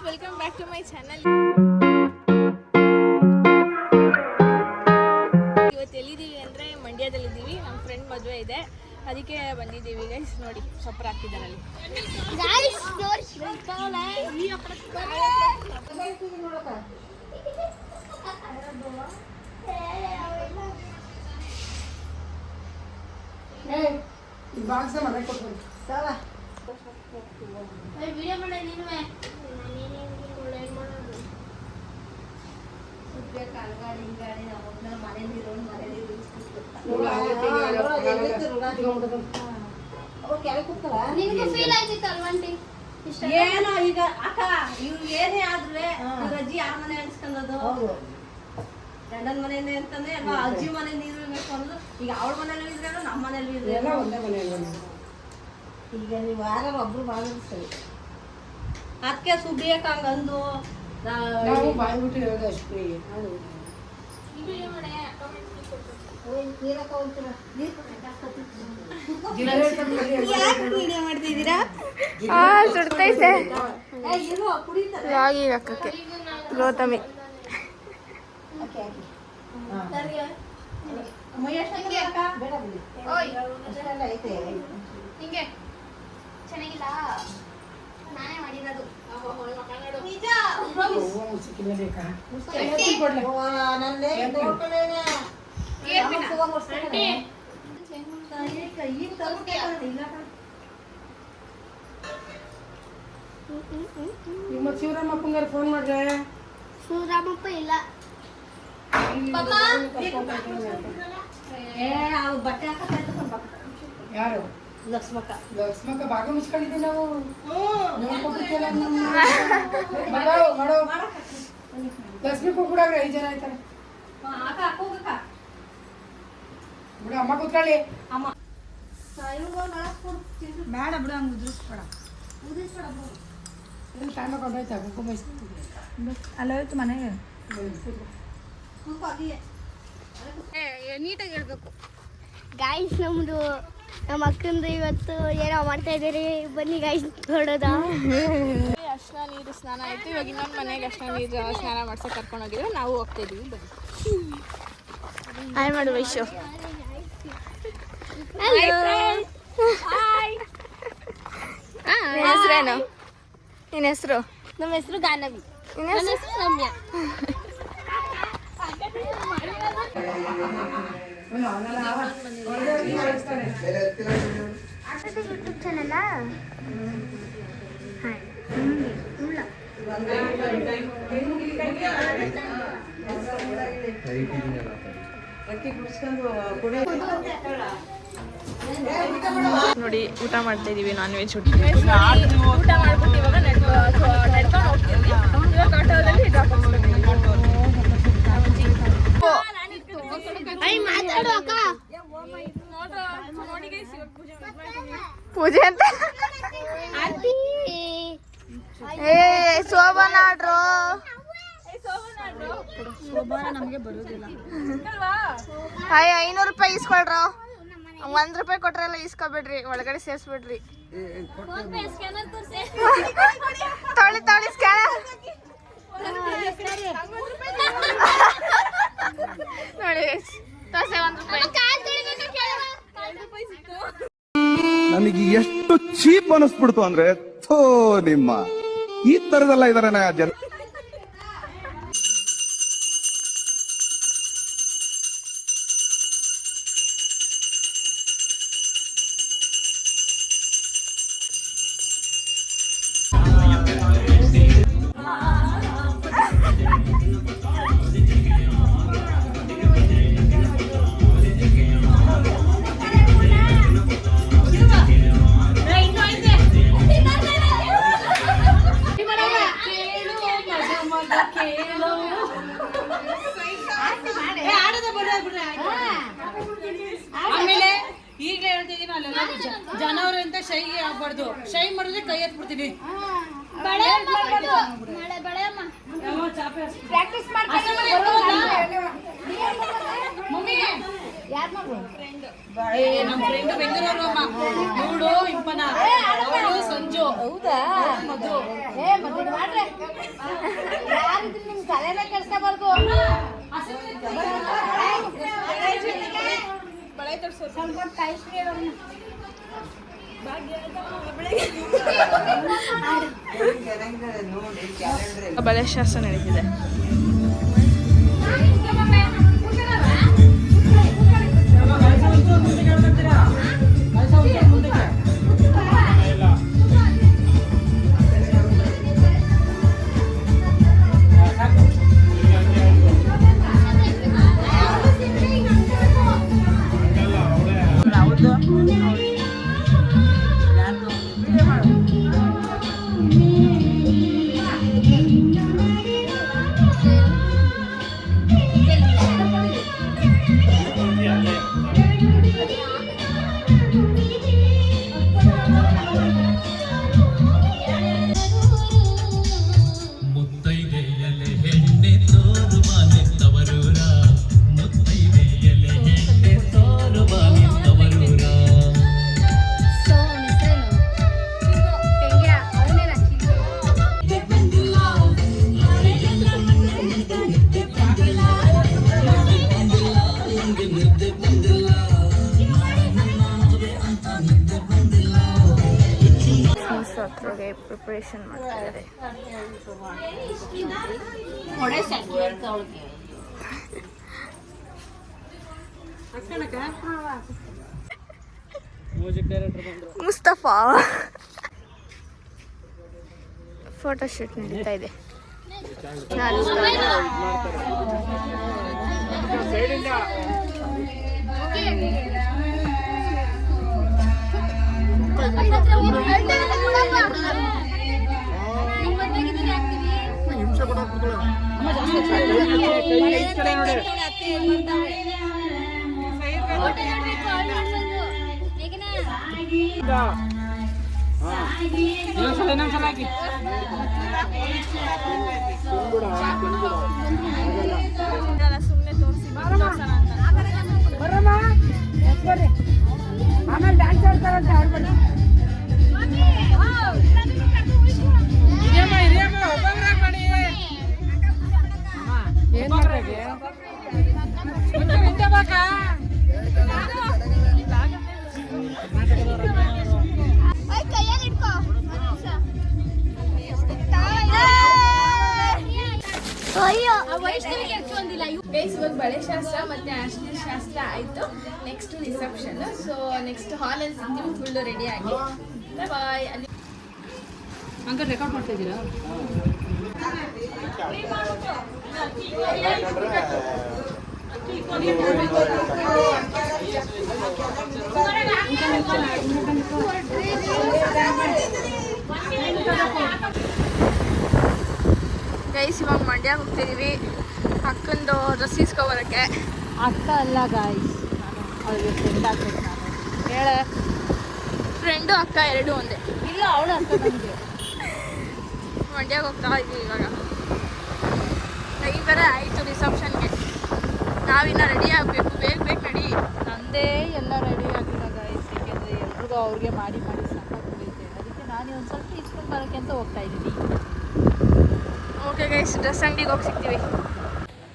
Guys, welcome back to my channel. ಇವತ್ತು ಎಲ್ಲಿದ್ದೀವಿ ಅಂದರೆ ಮಂಡ್ಯದಲ್ಲಿದ್ದೀವಿ. ನಮ್ಮ ಫ್ರೆಂಡ್ ಮದುವೆ ಇದೆ, ಅದಕ್ಕೆ ಬಂದಿದ್ದೀವಿ ಗೈಸ್. ನೋಡಿ ಸೊಪ್ಪು ಹಾಕಿದ್ದಾರೆ ಅಲ್ಲಿ. ಏನೋ ಈಗ ಅಕ್ಕ ಇವ್ರು ಏನೇ ಆದ್ರೆ ಅಜ್ಜಿ ಯಾರ ಮನೆ ಅನ್ಸ್ಕೊಂಡದು ಗಂಡನ ಮನೆಯೇ ಅಂತಾನೆ ಅಲ್ವಾ. ಅಜ್ಜಿ ಮನೆ ನೀರು ಇರ್ಬೇಕು ಅನ್ನೋದು ಈಗ ಅವ್ರ ಮನೇಲಿ ಇದ್ರೆ ನಮ್ಮ ಮನೇಲಿ ಇದ್ರೆ ಈಗ ನೀವು ಯಾರು ಒಬ್ರು ಮಾಡಿದ್ರು ಸರಿ. ಅದಕ್ಕೆ ಸುಬ್ಬಿಯಕ್ಕೆ ಹಂಗಂದು ಬಾಯ್ಬಿಟ್ಟು ಹೇಳೋದು ಅಷ್ಟೇ. ಸುಡ್ತೈತೆ ರಾಗಿ ಹಾಕಕ್ಕೆ ಗೌತಮಿ. ಚೆನ್ನಾಗಿಲ್ಲ, ನಾನೇ ಮಾಡಿರೋದು. ಶಿವರಾಮಪ್ಪಂಗಾರ ಫೋನ್ ಮಾಡ್ರೆ. ಶಿವರಾಮಪ್ಪ ಇಲ್ಲ. ಬಟ್ಟೆ ಯಾರು? ಲಕ್ಷ್ಮಕ್ಕ ಭಾಗ ಮುಚ್ಕೊಂಡಿದ್ವಿ ನಾವು. ಲಕ್ಷ್ಮಿ ಕೂಡಾಗ್ರೆ 5 ಜನ ಆಯ್ತಾರೆ. ಬಿಡ ಅಮ್ಮ ಕೂತ್ಕೊಳ್ಳಿ. ಅಮ್ಮ ಬೇಡ ಬಿಡ, ಹಂಗೆ ಉದುರಿಸ್ಬೇಡ. ಟೈಮ್ ಕೊಂಡೋಯ್ತಾ ಅಲ್ಲೋಯ್ತು ಮನೆಗೆ. ನೀಟಾಗಿ ಹೇಳ್ಬೇಕು. ಗಾಯ್ಸ್, ನಮ್ಮ ಅಕ್ಕಂದು ಇವತ್ತು ಏನೋ ಮಾಡ್ತಾ ಇದ್ದೀರಿ, ಬನ್ನಿ ಗಾಯ್ಸ್ ನೋಡೋದ. ಅರ್ಶಿನ ನೀರು ಸ್ನಾನ ಆಯಿತು. ಇವಾಗ ಇನ್ನೊಂದು ಮನೆಗೆ ಅರ್ಶಿನ ನೀರು ಸ್ನಾನ ಮಾಡ್ಸೋಕೆ ಕರ್ಕೊಂಡು ಹೋಗಿದ್ರು. ನಾವು ಹೋಗ್ತಾ ಇದೀವಿ, ಬನ್ನಿ. ಹಾಯ್ ಮಾಡು ವೈಶು. ಹೆಸರೇನು? ನಿನ್ನ ಹೆಸರು? ನಮ್ಮ ಹೆಸರು ಗಾನವಿ. ನಿನ್ನ ಹೆಸರು? ರಮ್ಯಾ. ಯೂಟ್ಯೂಬ್ ಚಾನಲ್ ನೋಡಿ, ಊಟ ಮಾಡ್ತಾ ಇದೀವಿ, ನಾನ್ ವೆಜ್ ಊಟ ಮಾಡ್ಬಿಟ್ಟು ಇವಾಗ ನಡ್ಕೊಂಡು ಹೋಗ್ತೀವಿ. ಇವಾಗ ಆಟೋದಲ್ಲಿ ಡ್ರಾಪ್ ಪೂಜೆ ಅಂತ ಶೋಭಾನ ಆಡ್ರು. ನಮಗೆ ಬರುದಿಲ್ಲ. 500 ರೂಪಾಯಿ ಇಸ್ಕೊಳ್ರು. 1 ರೂಪಾಯಿ ಕೊಟ್ರೆಲ್ಲ ಇಸ್ಕೊಬೇಡ್ರಿ, ಒಳಗಡೆ ಸೇರ್ಸ್ಬಿಡ್ರಿ. ತೊಳಿ ಸ್ಕ್ಯಾನರ್ ನೋಡಿ. ದೋಸೆ 1 ರೂಪಾಯಿ. ನನಗೆ ಎಷ್ಟು ಚೀಪ್ ಅನಿಸ್ಬಿಡ್ತು ಅಂದ್ರೆ, ಥೋ ನಿಮ್ಮ ಈ ತರದೆಲ್ಲ ಇದಾರೆ ಜನ. ಆಮೇಲೆ ಈಗಲೇ ಹೇಳ್ತಿದ್ದೀನಿ, ಅಲ್ಲೆಲ್ಲ ಜನವ್ರು ಅಂತ ಶೈ ಆಗ್ಬಾರ್ದು. ಶೈ ಮಾಡಿದ್ರೆ ಕೈ ಎತ್ಬಿಡ್ತೀನಿ. ಮಮ್ಮಿ ಯಾರು ಮಗು ನಮ್ಮ ಫ್ರೆಂಡ್ ಬೆಂಗಳೂರು ನೋಡು ಇಂಪನ ಅವಳು ಸಂಜು. ಹೌದಾ ಮಧು. ಮತ್ತೆ ಮಾಡ್ರೆ ಯಾರಿದ್ರು ನಿಮ್ ತಲೆನೇ ಕೆಡ್ಸ್ಕೊಬಾರ್ದು. ಬಳೆ ತೋರ್ಸು. ಸ್ವಲ್ಪ ಕಾಯಿಸ್ರಿ ಅವ್ರನ್ನ. ಬಳೆ ಶಾಸ್ತ್ರ ನಡೀತಿದೆ. ಪ್ರಿಪರೇಷನ್ ಮಾಡ್ತಿದ್ದಾರೆ. ಮುಸ್ತಫಾ ಫೋಟೋ ಶೂಟ್ ನಡೀತಾ ಇದೆ. ಸುಮ್ಮನೆ ತೋರಿಸಿ ಬರ್ರಮ್ಮ ಬರ್ರಿ ಆಮೇಲೆ ಡ್ಯಾನ್ಸ್ ಆಡ್ತಾರಂತೆ ಆಡ್ಬೇಡಿ. ಏನ್ ಮಾಡ್ರಿ ಇವಾಗ ಬಳೆ ಶಾಸ್ತ್ರ ಮತ್ತೆ ಅರ್ಶಿನ ಶಾಸ್ತ್ರ ಆಯ್ತು. Next reception. ಸೊ ನೆಕ್ಸ್ಟ್ ಹಾಲಲ್ಲಿ ಸಿಗ್ತೀವಿ ಫುಲ್ಲು ರೆಡಿ ಆಗಿ. ಬಾಯ್. ಅಲ್ಲಿ ಹಂಗ ರೆಕಾರ್ಡ್ ಮಾಡ್ತಾ ಇದ್ದೀರಾ? ಗೈಸ್ ಇವಾಗ ಮಂಡ್ಯ ಹೋಗ್ತಿದೀವಿ ಅಕ್ಕಂದು ಡ್ರೆಸ್ ಇಸ್ಕೊಬರಕ್ಕೆ. ಅಕ್ಕ ಅಲ್ಲ ಗಾಯ್ಸ್, ಅವಳಿಗೆ ಫ್ರೆಂಡ್ ಆಗ್ಬೇಕು. ನಾನು ಹೇಳ ಫ್ರೆಂಡು ಅಕ್ಕ ಎರಡು ಒಂದೇ. ಇಲ್ಲ ಅವಳು ಅಕ್ಕ ನನಗೆ. ಮಂಡ್ಯಕ್ಕೆ ಹೋಗ್ತಾ ಇದ್ದೀವಿ ಇವಾಗ. ಟೈಮ್ ಬೇರೆ ಆಯಿತು ರಿಸೆಪ್ಷನ್ಗೆ. ನಾವಿನ್ನ ರೆಡಿ ಆಗಬೇಕು. ಬೇಗ ನಡಿ. ನಂದೇ ಎಲ್ಲ ರೆಡಿ ಆಗಿಲ್ಲ ಗಾಯ್ಸ್, ಏಕೆಂದರೆ ಎಲ್ರಿಗೂ ಅವ್ರಿಗೆ ಮಾಡಿ ಸಾಕಾಗ್ಬಿಡುತ್ತೆ. ಅದಕ್ಕೆ ನಾನು ಒಂದು ಸ್ವಲ್ಪ ಇಸ್ಕೊಂಡು ಬರೋಕ್ಕೆ ಅಂತ ಹೋಗ್ತಾ ಇದ್ದೀನಿ. ಓಕೆ ಗೈಸ್, ಡ್ರೆಸ್ ಅಂಗಡಿಗೆ ಹೋಗಿ ಸಿಗ್ತೀವಿ.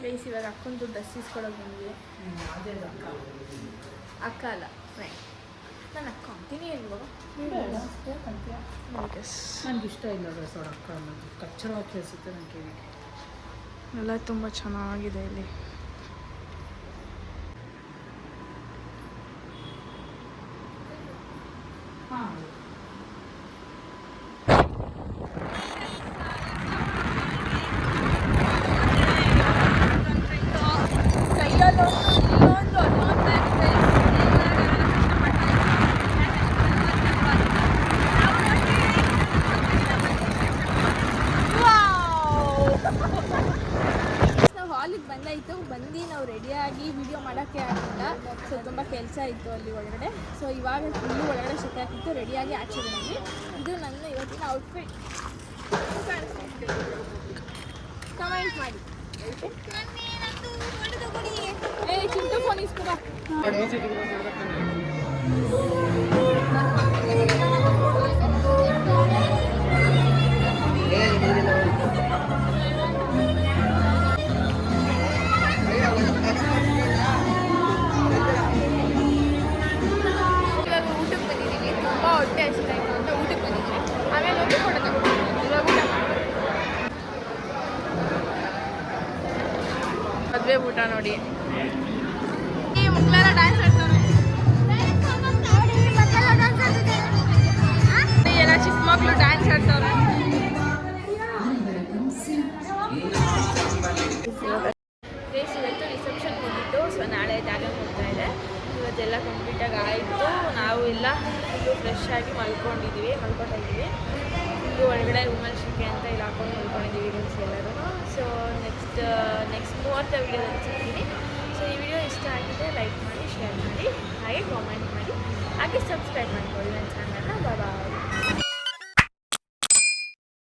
ಗೈಸ್ ಇವಾಗ ಅಕ್ಕಂದು ಡ್ರೆಸ್ ಇಸ್ಕೊಳಕ್ಕೆ ಬಂದ್ವಿ. ಅಕ್ಕ ಅಲ್ಲ ಫ್ರೆಂಡ್. ನಾನು ಅಕ್ಕ ಅಂತೀನಿ ಇಲ್ವೋ? ನನಗೆ ಇಷ್ಟ ಇಲ್ಲ ಡ್ರೆಸ್ ಅವಳ ಅಕ್ಕ ಅನ್ನೋದು. ಕಚ್ಚರವಾಗಿ ಕೇಳಿಸುತ್ತೆ ನನ್ನ ಕಿವಿಗೆ. ಎಲ್ಲ ತುಂಬ ಚೆನ್ನಾಗಿದೆ ಇಲ್ಲಿ. ಹಾಂ ಬಂದು ನಾವು ರೆಡಿಯಾಗಿ ವಿಡಿಯೋ ಮಾಡೋಕ್ಕೆ ಆಗಿಲ್ಲ. ಸೊ ತುಂಬ ಕೆಲಸ ಇತ್ತು ಅಲ್ಲಿ ಒಳಗಡೆ. ಸೊ ಇವಾಗ ಫುಲ್ಲು ಒಳಗಡೆ ಶೆಕೆ ಹಾಕಿತ್ತು. ರೆಡಿಯಾಗಿ ಆಚೆ ಬಂದ್ವಿ. ಇದು ನನ್ನ ಇವತ್ತಿನ ಔಟ್ಫಿಟ್. ಕಮೆಂಟ್ ಮಾಡಿ. ಏ ಚಿಂಟು ಫೋನ್ ಇಸ್ಕೊಬಾ. ಇವಾಗ ಊಟಕ್ಕೆ ಬಂದಿದ್ದೀವಿ, ತುಂಬ ಹೊಟ್ಟೆ ಹಸಿತಾಯಿತು ಅಂತ ಊಟಕ್ಕೆ ಬಂದಿದ್ದೀವಿ. ಆಮೇಲೆ ಹೋಗಿ ಫೋಟೋ ತಗೊಂಡು ಇವಾಗ ಊಟ ಮಾಡ್ಬೇಕು. ಮದುವೆ ಊಟ ನೋಡಿ, ಈ ಮಕ್ಕಳೆಲ್ಲ ಡ್ಯಾನ್ಸ್ ಆಡ್ತಾರೆ. ಎಲ್ಲ ಚಿಕ್ಕ ಮಕ್ಕಳು ಡ್ಯಾನ್ಸ್ ಆಡ್ತಾರೆ. ಇವತ್ತು ರಿಸೆಪ್ಷನ್ ಮುಗಿತು. ಸೊ ನಾಳೆ ಜಾಗ ಹೋಗ್ತಾ ಇದೆ. ಇವತ್ತೆಲ್ಲ ಕಂಪ್ಲೀಟಾಗಿ ಆಯಿತು. ನಾವು ಎಲ್ಲ ಫುಲ್ಲು ಫ್ರೆಶ್ ಆಗಿ ಮಲ್ಕೊಂಡಿದ್ದೀವಿ. ಫುಲ್ಲು ಒಳಗಡೆ ರೂಮಲ್ಲಿ ಶಿಕೆ ಅಂತ ಇಲ್ಲಿ ಹಾಕೊಂಡು ಮಲ್ಕೊಂಡಿದ್ದೀವಿ ಗರ್ಲ್ಸ್ ಎಲ್ಲರೂ. ಸೊ ನೆಕ್ಸ್ಟ್ ಮೂವತ್ತ ವೀಡಿಯೋದಲ್ಲಿ ಸಿಗ್ತೀನಿ. ಸೊ ಈ ವಿಡಿಯೋ ಇಷ್ಟ ಆಗಿದೆ ಲೈಕ್ ಮಾಡಿ, ಶೇರ್ ಮಾಡಿ, ಹಾಗೆ ಕಾಮೆಂಟ್ ಮಾಡಿ, ಹಾಗೆ ಸಬ್ಸ್ಕ್ರೈಬ್ ಮಾಡ್ಕೊಳ್ಳಿ ನನ್ನ ಚಾನಲ್ನ. ಬಾಯ್.